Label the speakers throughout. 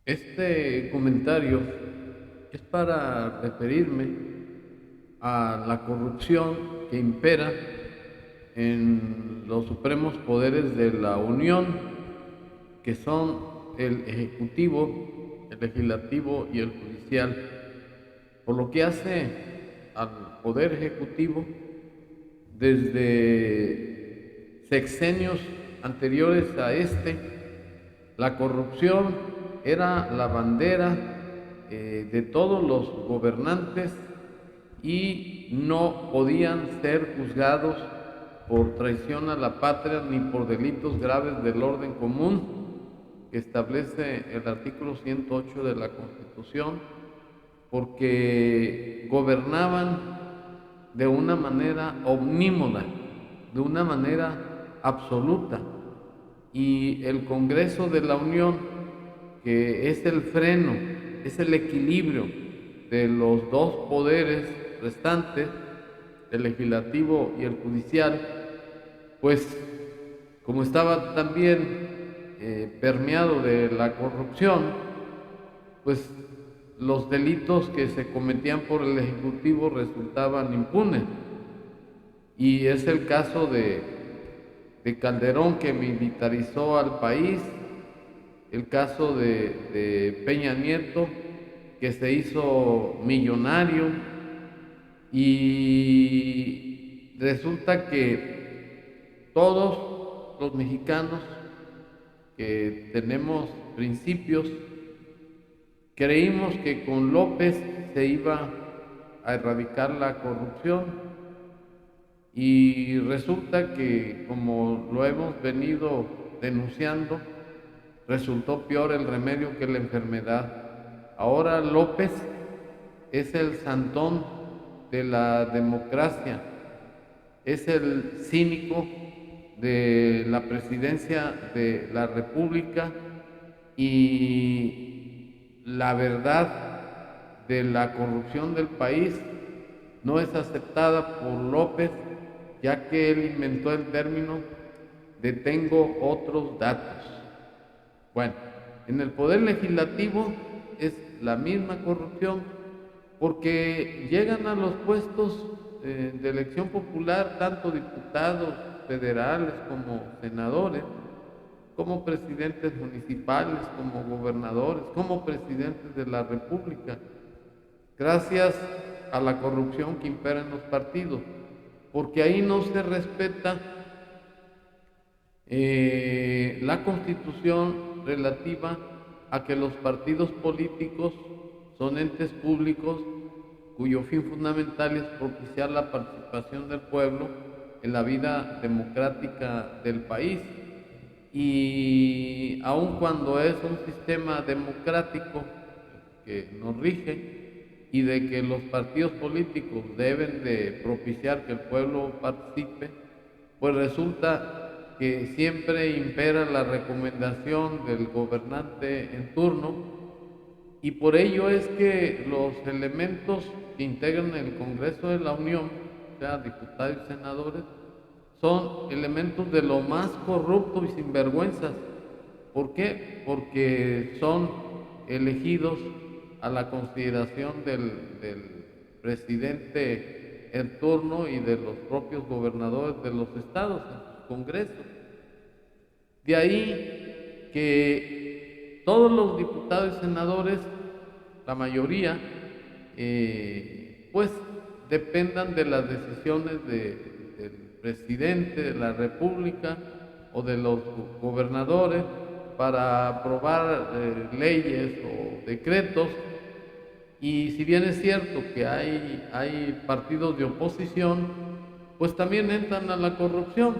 Speaker 1: Este comentario es para referirme a la corrupción que impera en los supremos poderes de la Unión, que son el Ejecutivo, el Legislativo y el Judicial, por lo que hace al Poder Ejecutivo desde sexenios anteriores a este. La corrupción era la bandera de todos los gobernantes y no podían ser juzgados por traición a la patria ni por delitos graves del orden común que establece el artículo 108 de la Constitución, porque gobernaban de una manera omnímoda, de una manera absoluta. Y el Congreso de la Unión, que es el freno, es el equilibrio de los dos poderes restantes, el legislativo y el judicial, pues como estaba también permeado de la corrupción, pues los delitos que se cometían por el Ejecutivo resultaban impunes. Y es el caso de Calderón, que militarizó al país, el caso de Peña Nieto, que se hizo millonario, y resulta que todos los mexicanos que tenemos principios creímos que con López se iba a erradicar la corrupción, y resulta que, como lo hemos venido denunciando, resultó peor el remedio que la enfermedad. Ahora López es el santón de la democracia, es el cínico de la presidencia de la República, y la verdad de la corrupción del país no es aceptada por López, ya que él inventó el término de "tengo otros datos". Bueno, en el poder legislativo es la misma corrupción, porque llegan a los puestos de elección popular tanto diputados federales como senadores, como presidentes municipales, como gobernadores, como presidentes de la República, gracias a la corrupción que impera en los partidos, porque ahí no se respeta la Constitución relativa a que los partidos políticos son entes públicos cuyo fin fundamental es propiciar la participación del pueblo en la vida democrática del país. Y aun cuando es un sistema democrático que nos rige, y de que los partidos políticos deben de propiciar que el pueblo participe, pues resulta que siempre impera la recomendación del gobernante en turno, y por ello es que los elementos que integran el Congreso de la Unión, o sea, diputados y senadores, son elementos de lo más corruptos y sinvergüenzas. ¿Por qué? Porque son elegidos a la consideración del presidente en turno y de los propios gobernadores de los estados en sus congresos. De ahí que todos los diputados y senadores, la mayoría, pues dependan de las decisiones del presidente de la República o de los gobernadores para aprobar leyes o decretos. Y si bien es cierto que hay partidos de oposición, pues también entran a la corrupción,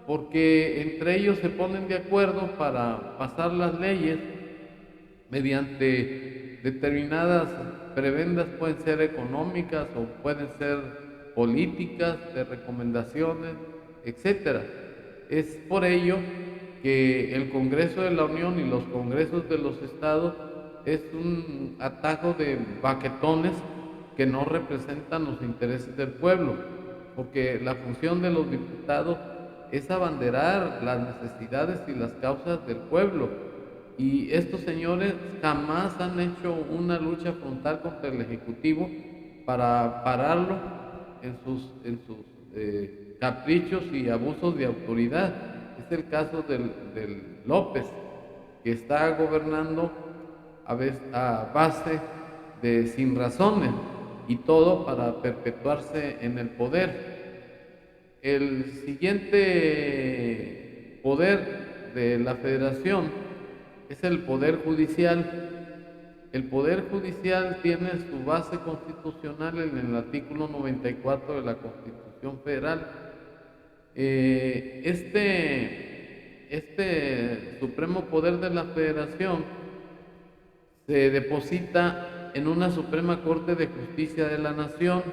Speaker 1: porque entre ellos se ponen de acuerdo para pasar las leyes mediante determinadas prebendas, pueden ser económicas o pueden ser políticas, de recomendaciones, etcétera. Es por ello que el Congreso de la Unión y los congresos de los estados es un atajo de baquetones que no representan los intereses del pueblo, porque la función de los diputados es abanderar las necesidades y las causas del pueblo, Y estos señores jamás han hecho una lucha frontal contra el Ejecutivo para pararlo en sus caprichos y abusos de autoridad. Es el caso del López, que está gobernando a base de sin razones y todo para perpetuarse en el poder. El siguiente poder de la federación es el poder judicial. El poder judicial tiene su base constitucional en el artículo 94 de la Constitución Federal. Este supremo poder de la federación se deposita en una Suprema Corte de Justicia de la Nación,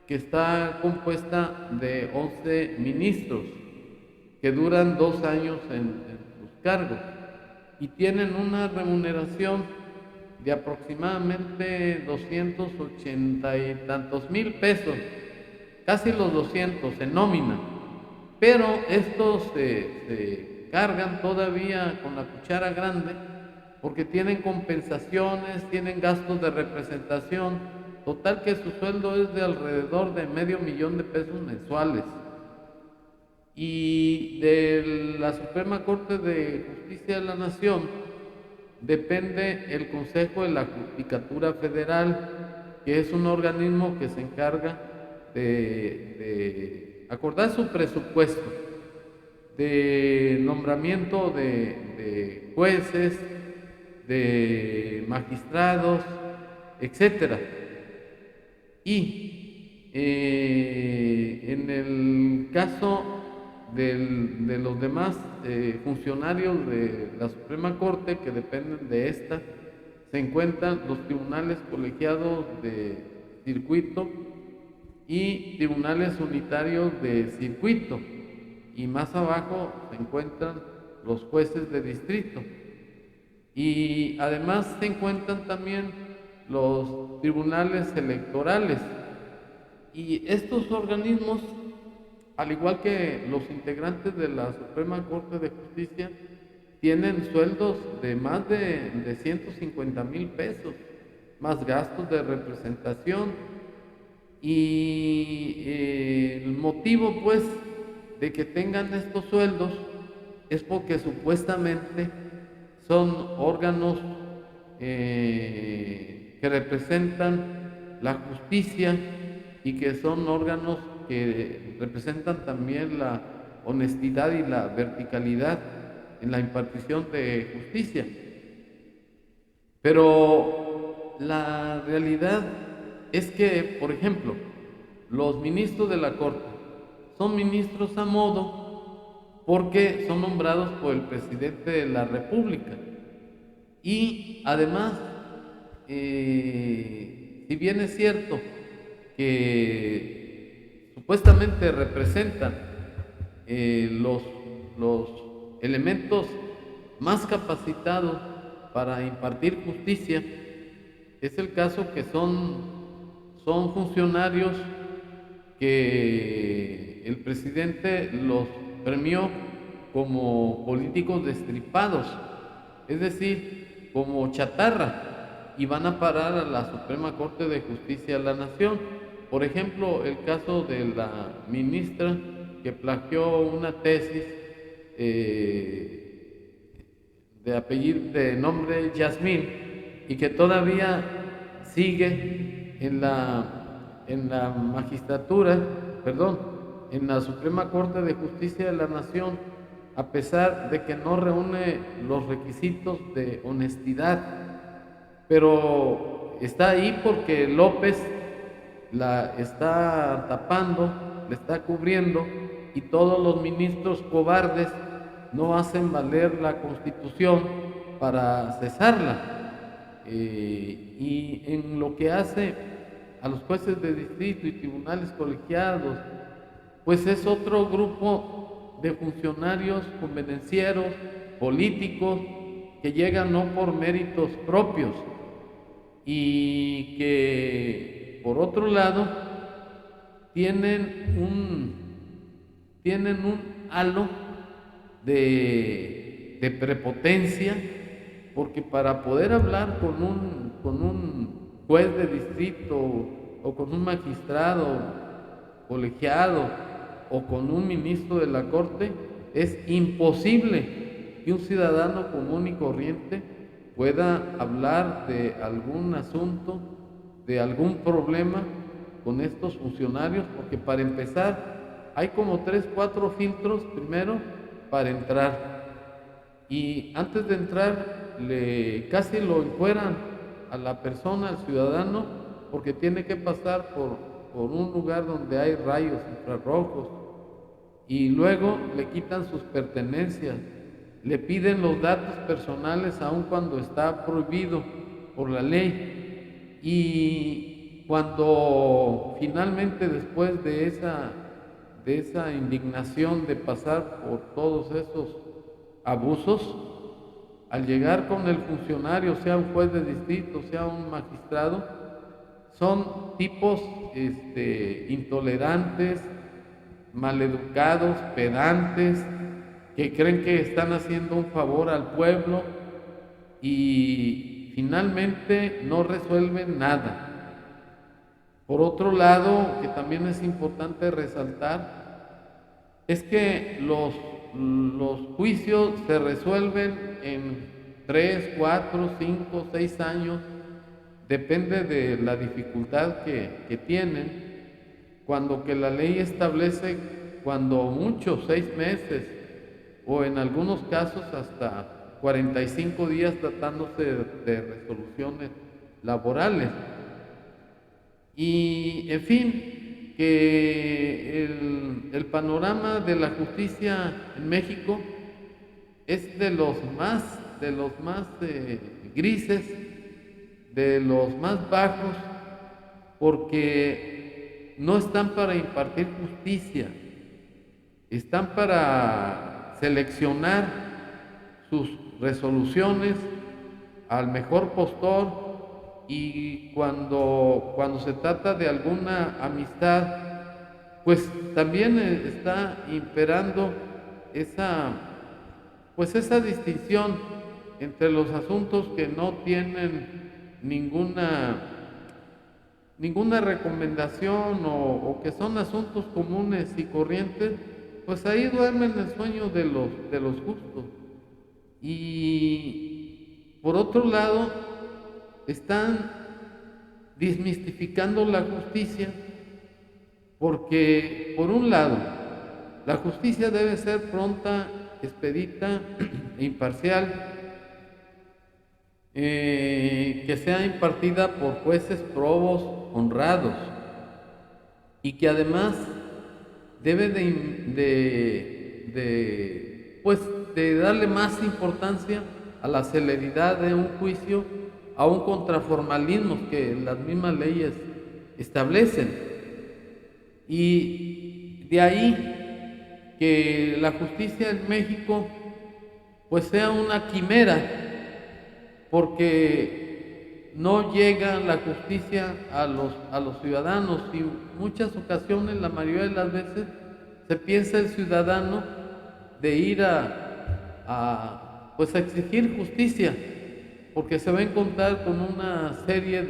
Speaker 1: que está compuesta de 11 ministros que duran 2 años en sus cargos y tienen una remuneración de aproximadamente 280 y tantos mil pesos, casi los 200 en nómina, pero estos se cargan todavía con la cuchara grande porque tienen compensaciones, tienen gastos de representación, total que su sueldo es de alrededor de $500,000 de pesos mensuales. Y de la Suprema Corte de Justicia de la Nación depende el Consejo de la Judicatura Federal, que es un organismo que se encarga de acordar su presupuesto, de nombramiento de jueces, de magistrados, etcétera. Y en el caso de los demás funcionarios de la Suprema Corte que dependen de esta, se encuentran los tribunales colegiados de circuito y tribunales unitarios de circuito, y más abajo se encuentran los jueces de distrito. Y además se encuentran también los tribunales electorales. Y estos organismos, al igual que los integrantes de la Suprema Corte de Justicia, tienen sueldos de más de 150,000 pesos, más gastos de representación. Y el motivo, pues, de que tengan estos sueldos es porque supuestamente son órganos que representan la justicia y que son órganos que representan también la honestidad y la verticalidad en la impartición de justicia. Pero la realidad es que, por ejemplo, los ministros de la Corte son ministros a modo porque son nombrados por el presidente de la República. Y además, si bien es cierto que supuestamente representan los elementos más capacitados para impartir justicia, es el caso que son funcionarios que el presidente los premió como políticos destripados, es decir, como chatarra, y van a parar a la Suprema Corte de Justicia de la Nación. Por ejemplo, el caso de la ministra que plagió una tesis de nombre Yasmín y que todavía sigue en la magistratura, en la Suprema Corte de Justicia de la Nación, a pesar de que no reúne los requisitos de honestidad, pero está ahí porque López la está tapando, la está cubriendo, y todos los ministros cobardes no hacen valer la Constitución para cesarla. Y en lo que hace a los jueces de distrito y tribunales colegiados, pues es otro grupo de funcionarios convenencieros, políticos, que llegan no por méritos propios y que, por otro lado, tienen un halo de prepotencia porque para poder hablar con un juez de distrito o con un magistrado colegiado o con un ministro de la Corte, es imposible que un ciudadano común y corriente pueda hablar de algún asunto, de algún problema con estos funcionarios, porque para empezar hay como 3, 4 filtros primero para entrar. Y antes de entrar, casi lo encueran a la persona, al ciudadano, porque tiene que pasar por un lugar donde hay rayos infrarrojos. Y luego le quitan sus pertenencias, le piden los datos personales aun cuando está prohibido por la ley. Y cuando finalmente, después de esa indignación de pasar por todos esos abusos, al llegar con el funcionario, sea un juez de distrito, sea un magistrado, son tipos intolerantes, maleducados, pedantes, que creen que están haciendo un favor al pueblo y finalmente no resuelven nada. Por otro lado, que también es importante resaltar, es que los juicios se resuelven en 3, 4, 5, 6 años, depende de la dificultad que tienen, cuando que la ley establece, cuando mucho, 6 meses, o en algunos casos hasta 45 días tratándose de resoluciones laborales. Y en fin, que el panorama de la justicia en México es de los más grises, de los más bajos, porque no están para impartir justicia, están para seleccionar sus resoluciones al mejor postor, y cuando se trata de alguna amistad, pues también está imperando esa distinción entre los asuntos que no tienen ninguna recomendación o que son asuntos comunes y corrientes, pues ahí duermen el sueño de los justos. Y por otro lado, están desmistificando la justicia, porque por un lado, la justicia debe ser pronta, expedita e imparcial, que sea impartida por jueces probos, honrados, y que además debe de darle más importancia a la celeridad de un juicio, aún contra formalismos que las mismas leyes establecen. Y de ahí que la justicia en México pues sea una quimera, porque no llega la justicia a los ciudadanos, y en muchas ocasiones, la mayoría de las veces, se piensa el ciudadano de ir a exigir justicia, porque se va a encontrar con una serie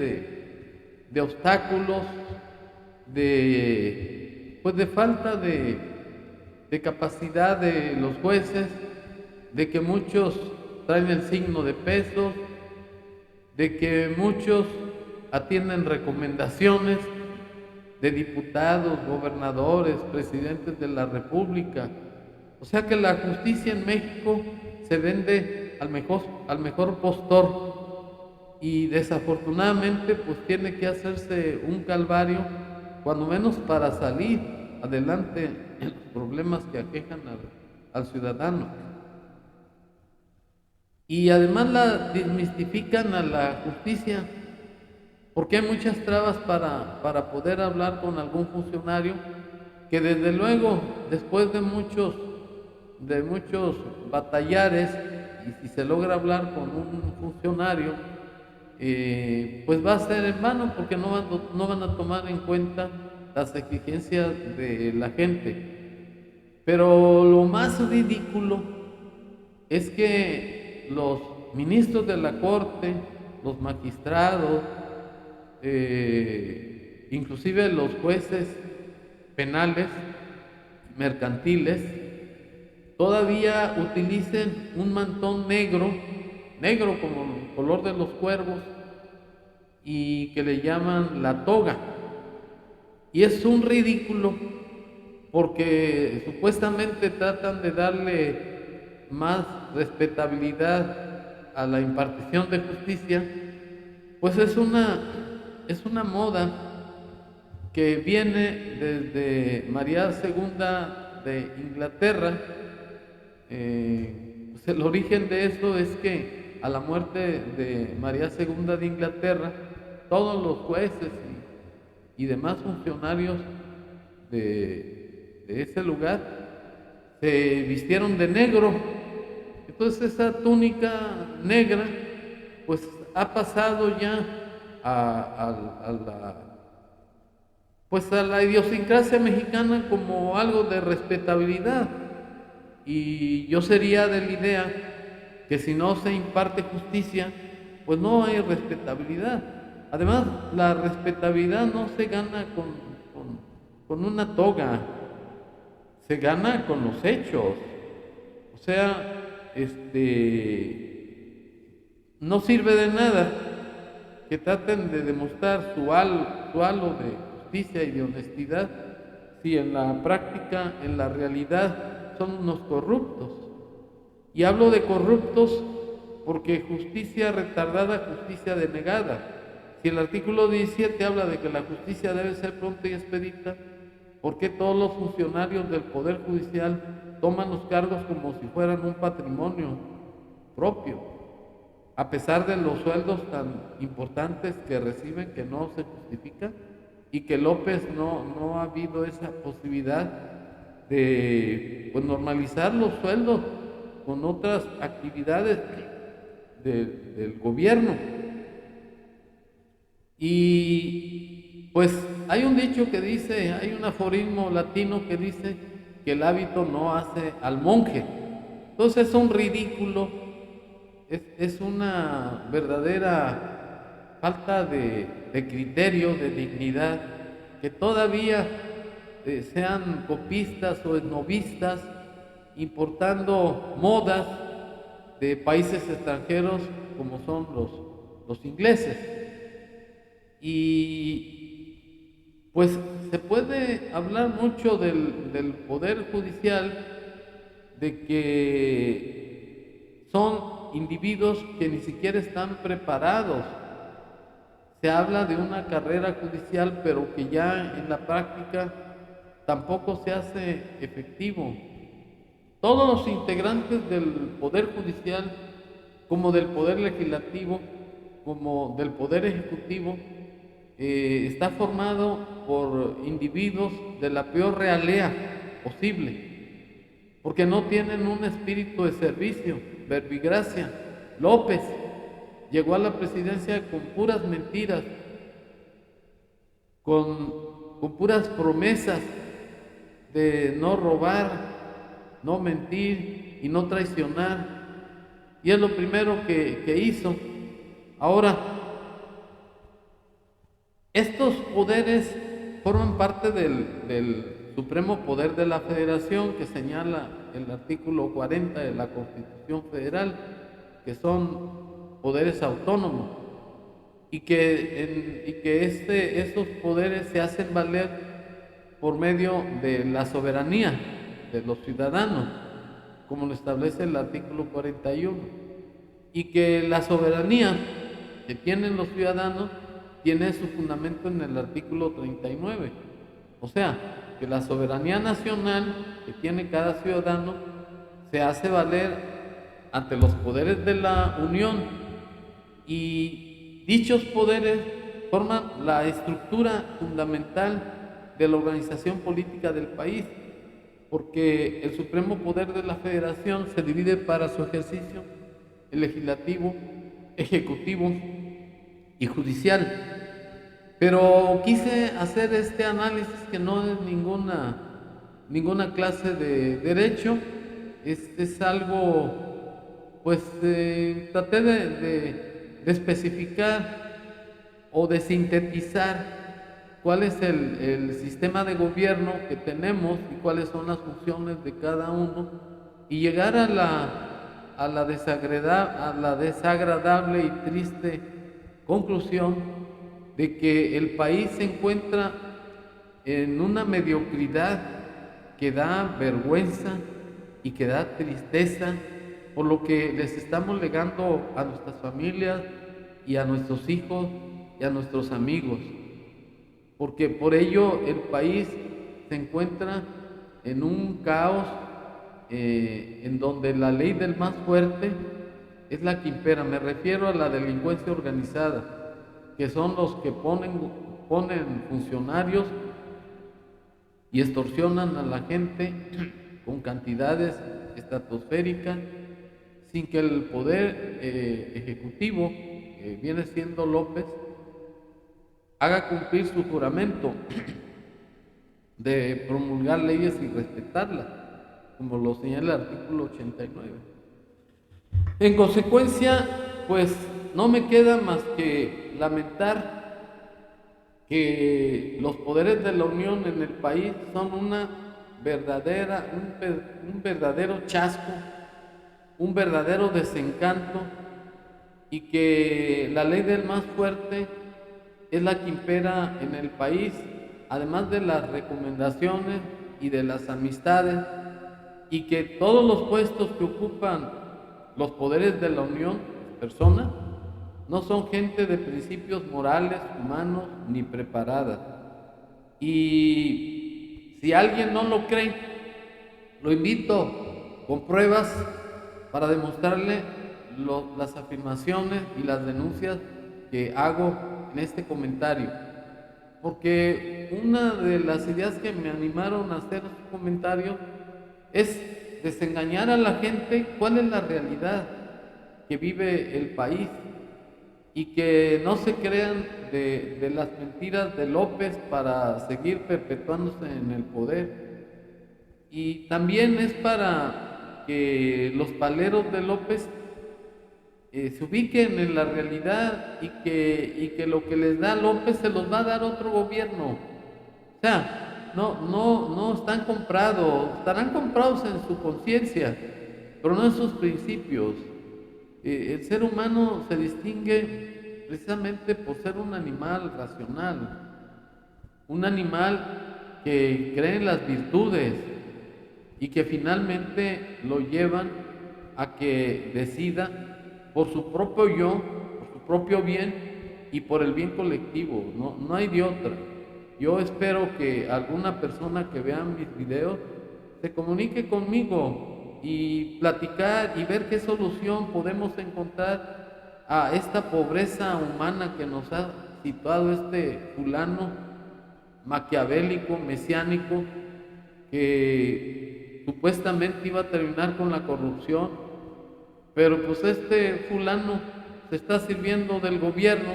Speaker 1: de obstáculos, de falta de capacidad de los jueces, de que muchos traen el signo de pesos, de que muchos atienden recomendaciones de diputados, gobernadores, presidentes de la República. O sea que la justicia en México se vende al mejor postor, y desafortunadamente pues tiene que hacerse un calvario, cuando menos para salir adelante en los problemas que aquejan al ciudadano. Y además la desmistifican a la justicia, porque hay muchas trabas para poder hablar con algún funcionario, que desde luego, después de muchos batallares, y si se logra hablar con un funcionario, pues va a ser en vano, porque no van a tomar en cuenta las exigencias de la gente. Pero lo más ridículo es que los ministros de la Corte, los magistrados, inclusive los jueces penales, mercantiles, todavía utilicen un mantón negro, negro como el color de los cuervos, y que le llaman la toga. Y es un ridículo porque supuestamente tratan de darle más respetabilidad a la impartición de justicia, pues es una moda que viene desde María II de Inglaterra. Pues el origen de eso es que a la muerte de María II de Inglaterra, todos los jueces y demás funcionarios de ese lugar se vistieron de negro. Entonces esa túnica negra pues ha pasado ya a la idiosincrasia mexicana como algo de respetabilidad. Y yo sería de la idea que si no se imparte justicia, pues no hay respetabilidad. Además, la respetabilidad no se gana con una toga, se gana con los hechos. O sea, no sirve de nada que traten de demostrar su halo de justicia y de honestidad si en la práctica, en la realidad, son unos corruptos. Y hablo de corruptos porque justicia retardada, justicia denegada. Si el artículo 17 habla de que la justicia debe ser pronta y expedita, ¿por qué todos los funcionarios del Poder Judicial toman los cargos como si fueran un patrimonio propio? A pesar de los sueldos tan importantes que reciben, que no se justifican, y que López no ha habido esa posibilidad de normalizar los sueldos con otras actividades del gobierno. Y pues hay un dicho que dice, hay un aforismo latino que dice que el hábito no hace al monje. Entonces es un ridículo, es una verdadera falta de criterio, de dignidad, que todavía sean copistas o esnovistas importando modas de países extranjeros como son los ingleses. Y pues se puede hablar mucho del Poder Judicial, de que son individuos que ni siquiera están preparados. Se habla de una carrera judicial, pero que ya en la práctica tampoco se hace efectivo. Todos los integrantes del Poder Judicial, como del Poder Legislativo, como del Poder Ejecutivo, está formado por individuos de la peor realea posible, porque no tienen un espíritu de servicio. Verbigracia López llegó a la presidencia con puras mentiras, con puras promesas de no robar, no mentir y no traicionar, y es lo primero que hizo. Ahora, estos poderes forman parte del supremo poder de la Federación, que señala el artículo 40 de la Constitución Federal, que son poderes autónomos, y que esos poderes se hacen valer por medio de la soberanía de los ciudadanos, como lo establece el artículo 41, y que la soberanía que tienen los ciudadanos tiene su fundamento en el artículo 39. O sea, que la soberanía nacional que tiene cada ciudadano se hace valer ante los poderes de la Unión, y dichos poderes forman la estructura fundamental de la organización política del país, porque el supremo poder de la Federación se divide para su ejercicio el legislativo, ejecutivo y judicial. Pero quise hacer este análisis, que no es ninguna clase de derecho, es algo pues traté de especificar o de sintetizar cuál es el sistema de gobierno que tenemos y cuáles son las funciones de cada uno, y llegar a la desagradable y triste conclusión de que el país se encuentra en una mediocridad que da vergüenza y que da tristeza por lo que les estamos legando a nuestras familias y a nuestros hijos y a nuestros amigos, porque por ello el país se encuentra en un caos en donde la ley del más fuerte es la que impera. Me refiero a la delincuencia organizada, que son los que ponen funcionarios y extorsionan a la gente con cantidades estratosféricas, sin que el poder ejecutivo, que viene siendo López, haga cumplir su juramento de promulgar leyes y respetarlas, como lo señala el artículo 89. En consecuencia, pues no me queda más que lamentar que los poderes de la Unión en el país son un verdadero chasco, un verdadero desencanto, y que la ley del más fuerte es la que impera en el país, además de las recomendaciones y de las amistades, y que todos los puestos que ocupan los poderes de la Unión, personas, no son gente de principios morales, humanos, ni preparada. Y si alguien no lo cree, lo invito con pruebas para demostrarle las afirmaciones y las denuncias que hago en este comentario. Porque una de las ideas que me animaron a hacer este comentario es desengañar a la gente cuál es la realidad que vive el país, y que no se crean de las mentiras de López para seguir perpetuándose en el poder. Y también es para que los paleros de López se ubiquen en la realidad, y que lo que les da López se los va a dar otro gobierno. O sea, no están comprados, estarán comprados en su conciencia, pero no en sus principios. El ser humano se distingue precisamente por ser un animal racional, un animal que cree en las virtudes y que finalmente lo llevan a que decida por su propio yo, por su propio bien y por el bien colectivo. No hay de otra. Yo espero que alguna persona que vea mis videos se comunique conmigo y platicar y ver qué solución podemos encontrar a esta pobreza humana que nos ha situado este fulano maquiavélico, mesiánico, que supuestamente iba a terminar con la corrupción, pero pues este fulano se está sirviendo del gobierno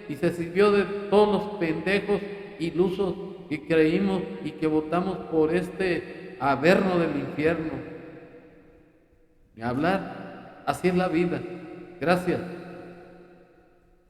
Speaker 1: y se sirvió de todos los pendejos ilusos que creímos y que votamos por este averno del infierno. Ni hablar, así es la vida. Gracias.